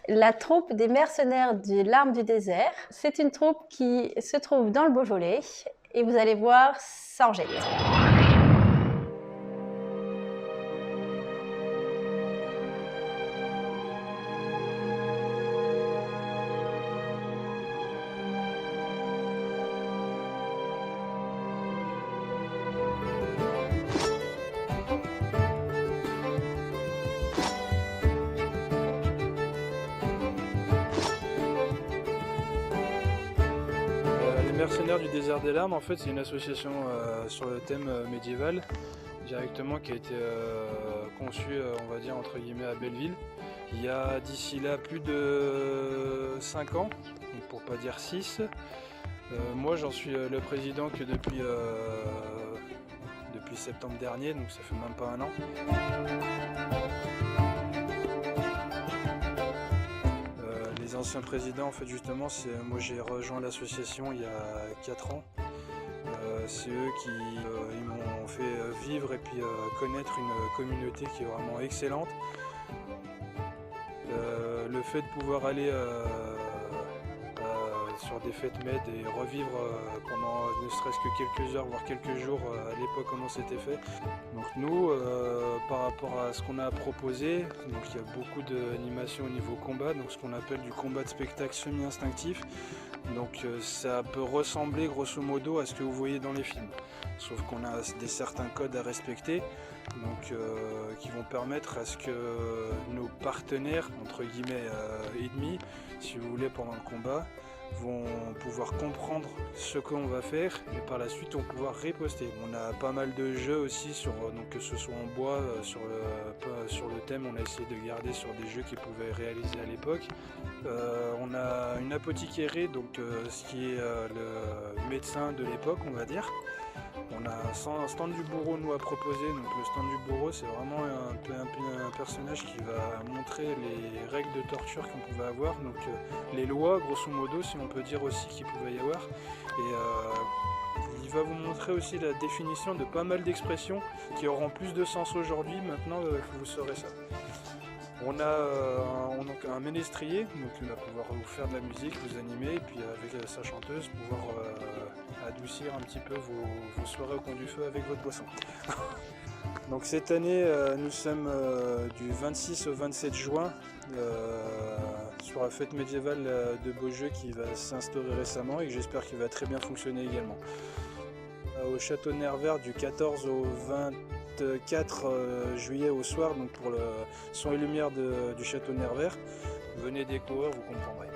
La troupe des mercenaires de l'Arme du désert, c'est une troupe qui se trouve dans le Beaujolais et vous allez voir, ça en jette. Les Mercenaires du désert des larmes, en fait, c'est une association sur le thème médiéval, directement qui a été conçue, on va dire, entre guillemets, à Belleville. Il y a d'ici là plus de 5 ans, donc pour pas dire 6. Moi, j'en suis le président que depuis septembre dernier, donc ça fait même pas un an. Les anciens présidents, en fait, justement, moi j'ai rejoint l'association il y a 4 ans. C'est eux qui ils m'ont fait vivre et puis connaître une communauté qui est vraiment excellente. Le fait de pouvoir aller sur des fêtes med et revivre pendant ne serait-ce que quelques heures, voire quelques jours à l'époque comment c'était fait. Donc nous, par rapport à ce qu'on a proposé, donc il y a beaucoup d'animation au niveau combat, donc ce qu'on appelle du combat de spectacle semi-instinctif. Donc ça peut ressembler grosso modo à ce que vous voyez dans les films, sauf qu'on a certains codes à respecter, donc qui vont permettre à ce que nos partenaires, entre guillemets ennemis, si vous voulez, pendant le combat, vont pouvoir comprendre ce qu'on va faire et par la suite on va pouvoir riposter. On a pas mal de jeux aussi, donc que ce soit en bois, sur le thème, on a essayé de garder sur des jeux qu'ils pouvaient réaliser à l'époque. On a une apothicaire, donc ce qui est le médecin de l'époque, on va dire. On a un stand du bourreau nous à proposer, donc le stand du bourreau c'est vraiment un personnage qui va montrer les règles de torture qu'on pouvait avoir, donc les lois grosso modo si on peut dire aussi qu'il pouvait y avoir, et il va vous montrer aussi la définition de pas mal d'expressions qui auront plus de sens aujourd'hui maintenant que vous saurez ça. On a un ménestrier, donc il va pouvoir vous faire de la musique, vous animer, et puis avec sa chanteuse, pouvoir adoucir un petit peu vos soirées au coin du feu avec votre boisson. Donc cette année, nous sommes du 26 au 27 juin sur la fête médiévale de Beaujeu qui va s'instaurer récemment et que j'espère qu'il va très bien fonctionner également. Au château Nervert du 14 au 24 juillet au soir, donc pour le son et lumière du château Nervert. Venez découvrir, vous comprendrez.